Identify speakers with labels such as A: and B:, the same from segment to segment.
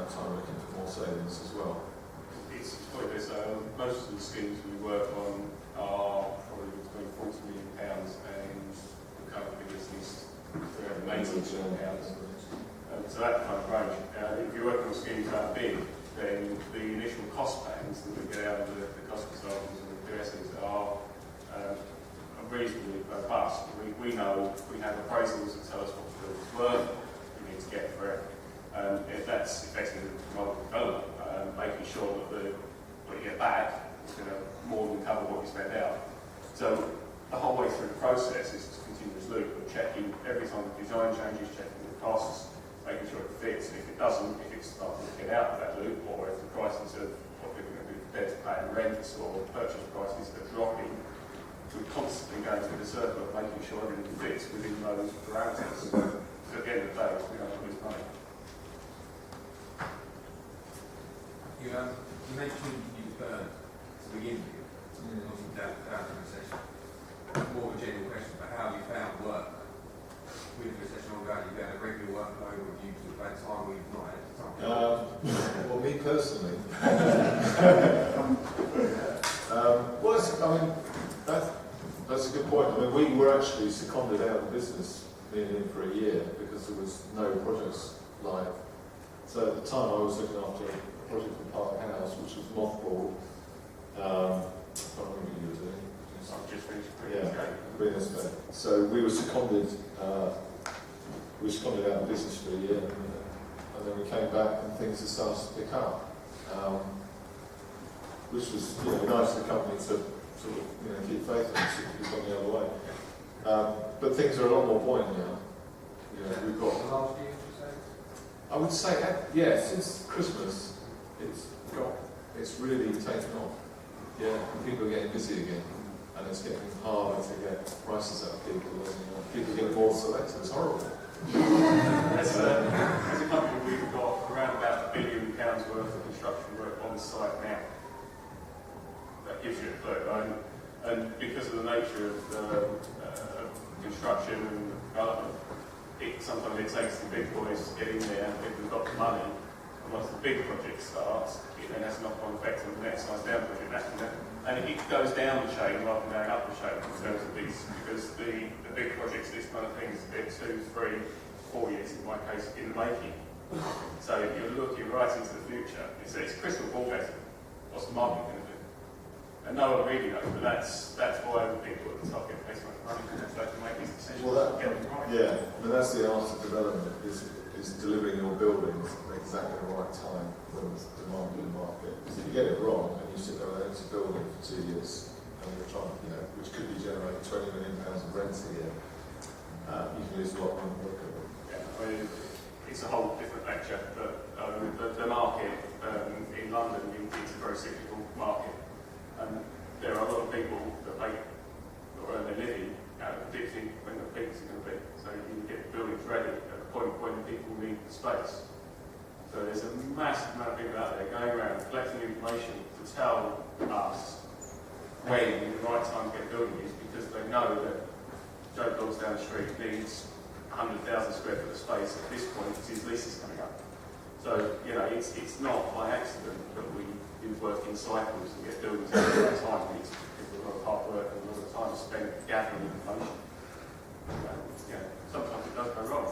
A: time looking for more savings as well.
B: It's quite this. Most of the schemes we work on are probably between £40 million and the current biggest is around £80 million. So that kind of range. If you're working on schemes that big, then the initial cost plans that we get out of the cost consultants and the QSs are reasonably robust. We know we have appraisals that tell us what the building's worth, we need to get for it. If that's effectively model development, making sure that what you get back is going to more than cover what you spend out. So the whole way through the process is this continuous loop of checking every time the design changes, checking the costs, making sure it fits, and if it doesn't, if it's starting to get out of that loop, or if the prices of what people are going to be prepared to pay in rents or purchase prices are dropping, we're constantly going through the circle of making sure everything fits within those parameters. So at the end of the day, we don't lose money.
C: You mentioned you burned to begin with, obviously down to the recession. More of a general question, but how have you found work with the recession ongoing? You had a regular workload, or you took that time where you've not had time?
A: Well, me personally. That's a good point. I mean, we were actually seconded out of the business, being in for a year, because there was no projects live. So at the time I was looking after a project in Park House, which was mothballed. I can't remember what you were doing.
B: I've just finished
A: Green Estate. So we were seconded out of business for a year, and then we came back and things had started to pick up, which was nice for the company to sort of keep faith and keep on the other way. But things are a lot more buoyant now. We've got.
C: The last year, would you say?
A: I would say, since Christmas, it's really taken off. Yeah, people are getting busy again, and it's getting harder to get prices out of people. People get more selective. It's horrible.
B: As a company, we've got around about £1 billion worth of construction work on site now. That gives you a clue. And because of the nature of construction and development, sometimes it takes the big boys to get in there, and people have got the money. And once the big project starts, it then has a knock-on effect on the next size down project. And it goes down the chain rather than going up the chain in terms of these, because the big projects, this kind of thing, is 2, 3, 4 years in my case in the making. So you're looking right into the future. It's crystal ball gazing. What's the market going to do? And no one really knows, but that's why the people at the top get paid so much money, and so they can make these decisions. Get them right.
A: Yeah, but that's the art of development, is delivering your buildings at exactly the right time when there's demand in the market. Because if you get it wrong and you sit there and empty building for 2 years, and you're trying, which could be generating £20 million of rent a year, you can lose a lot of money working with.
B: Yeah, it's a whole different lecture, but the market in London, it's a very cyclical market. And there are a lot of people that make or earn their living out of predicting when the peaks are going to be. So you can get buildings ready at the point when people need the space. So there's a massive amount of people out there going around collecting information to tell us when the right time to get building is, because they know that Joe Blogs down the street needs 100,000 square foot of space at this point because his lease is coming up. So, it's not by accident that we do work in cycles and get buildings at the right time. It's because of a lot of hard work and a lot of time spent gathering information. Sometimes it does go wrong.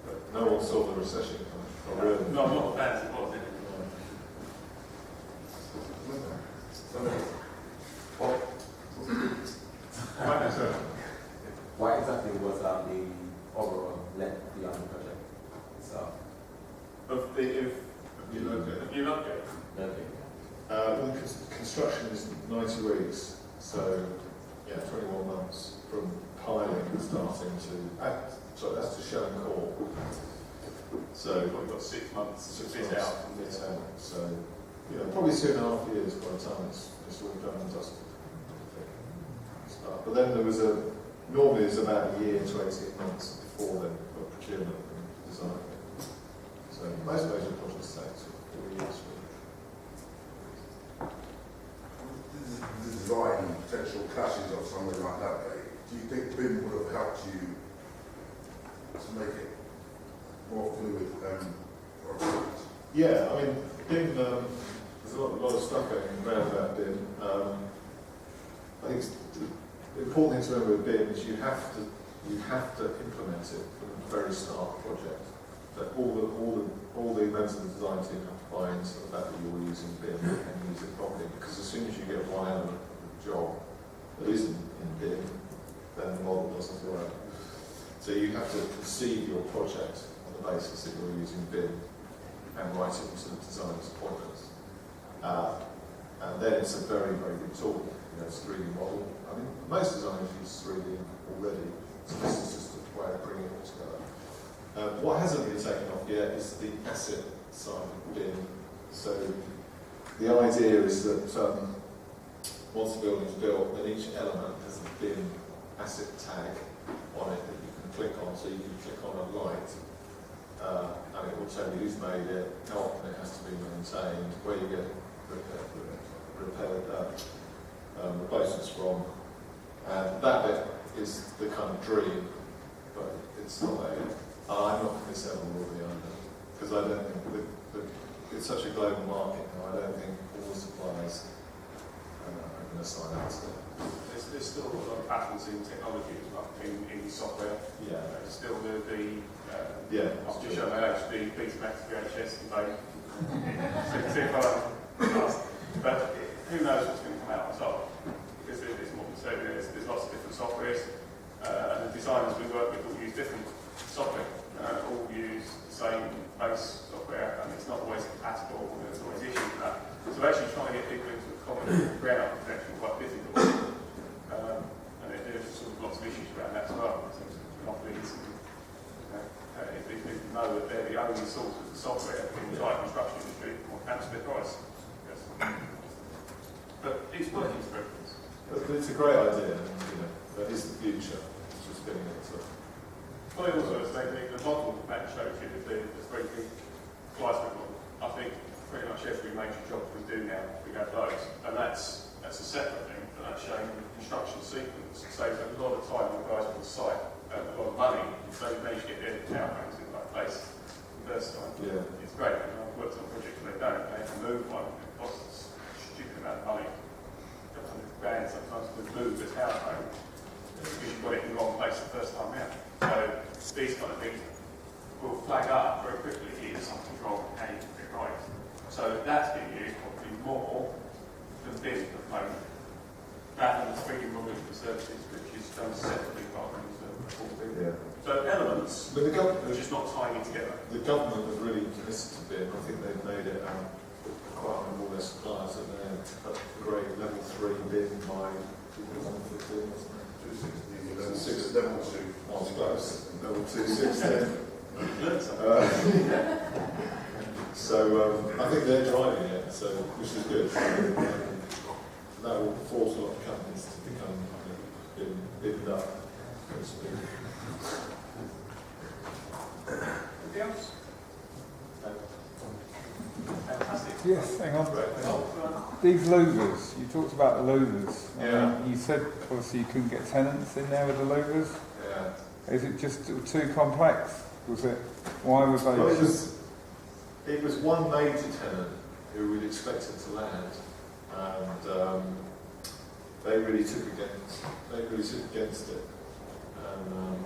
B: But
A: no one saw the recession coming. Really.
B: Not as bad as it was, did it?
D: Why exactly was the overall length of the project itself?
B: Have you looked at it?
D: Okay.
A: Construction is 90 weeks, so 21 months from piling starting to. So that's to show and core. So
B: We've got 6 months to fit out.
A: So probably 2.5 years by the time it's all done and dusted. But then normally there's about a year to 18 months before then for procurement and design. So most major projects take 4 years.
E: The design potential clashes of something like that, do you think BIM would have helped you to make it more fluid and
A: Yeah, I mean, BIM, there's a lot of stuff going around about BIM. I think the important thing to remember with BIM is you have to implement it from the very start of the project. That all the members of the design team have to buy into the fact that you're using BIM and use it properly. Because as soon as you get one element of the job that isn't in BIM, then the model doesn't work. So you have to conceive your project on the basis that you're using BIM and write it into the designer's appointments. And then it's a very, very good tool. You know, it's a 3D model. I mean, most designers use 3D already, so this is just a way of bringing it all together. What hasn't been taken off yet is the asset side of BIM. So the idea is that once the building's built, then each element has a BIM asset tag on it that you can click on. So you can click on a light, and it will tell you who's made it, how often it has to be maintained, where you get replacements from, and that bit is the kind of dream, but it's not there yet. I'm not convinced ever will be either, because I don't think it's such a global market now. I don't think all the suppliers are going to sign up to it.
B: There's still a lot of patterns in technology as well, in software.
A: Yeah.
B: Still the
A: Yeah.
B: I've just shown my age, the Betamax VHS debate. But who knows what's going to come out on top? Because there's what we say, there's lots of different softwares, and the designers we work with all use different software, all use the same base software, and it's not always compatible, and there's always issues with that. So actually trying to get people into a common ground architecture is quite difficult. And there's sort of lots of issues around that as well. So monopolies, if people know that they're the only source of the software in the entire construction industry, that's their price. Yes. But it's working for everyone.
A: It's a great idea, and that is the future. It's just getting it to.
B: Well, I also say the model that shows you the 3D slicing model. I think pretty much every major job we do now, we have those, and that's a separate thing, but that's showing the construction sequence. It saves a lot of time on the guys on the site, a lot of money, so they manage to get their townhomes in the right place the first time.
A: Yeah.
B: It's great, and I've worked on projects where they don't, they have to move one, it costs a stupid amount of money. £100,000 sometimes to move the townhome because you've got it in the wrong place the first time out. So these kind of things will flag up very quickly here, something's wrong, how you can get it right. So that's being used probably more than BIM at the moment. That and the 3D modelling for services, which is done separately rather than as a full BIM.
A: Yeah.
B: So elements,
A: But the government,
B: we're just not tying it together.
A: the government have really committed to BIM. I think they've made it quite on all their suppliers that they're upgrade level 3 BIM by 2015, wasn't it?
E: 260, level 2.
A: I was close. Level 2, 610. So I think they're driving it, so which is good. That will force a lot of companies to become BIMmed up, so to speak.
B: Anything else? Fantastic.
F: Yes, hang on.
B: Oh,
F: These louvers, you talked about the louvers.
A: Yeah.
F: You said obviously you couldn't get tenants in there with the louvers.
A: Yeah.
F: Is it just too complex? Was it? Why was they?
A: Well, it was one major tenant who we'd expected to land, and they really took against it. And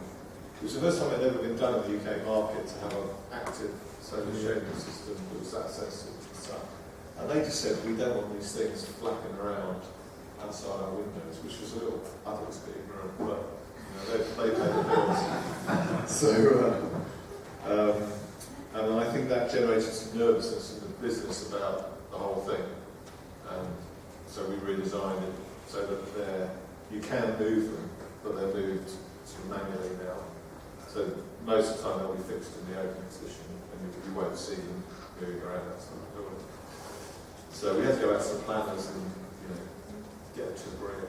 A: it was the first time it had ever been done in the UK market to have an active solar shading system that was that sensitive to stuff. And they just said, we don't want these things flapping around outside our windows, which was a little, I thought it was a bit ignorant, but they pay the bills. So, and I think that generated some nervousness in the business about the whole thing. So we redesigned it so that you can move them, but they're moved sort of manually now. So most of the time they'll be fixed in the open position, and you won't see them moving around outside the building. So we had to go out to the planners and get them to agree.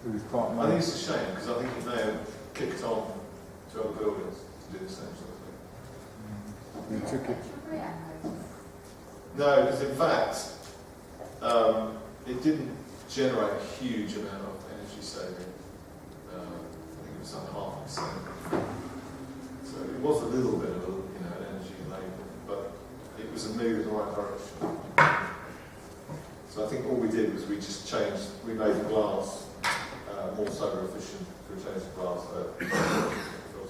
F: It was quite
A: I think
F: nice.
A: it's a shame because I think it may have kicked on to other buildings to do the same sort of thing.
F: You took it.
A: No, because in fact, it didn't generate a huge amount of energy saving. I think it was like 0.5%. So it was a little bit of an energy label, but it was a move in the right direction. So I think all we did was we just changed, we made the glass more solar efficient through changing the glass,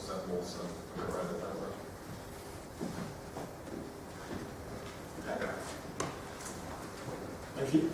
A: have more sun around it that way. Thank you.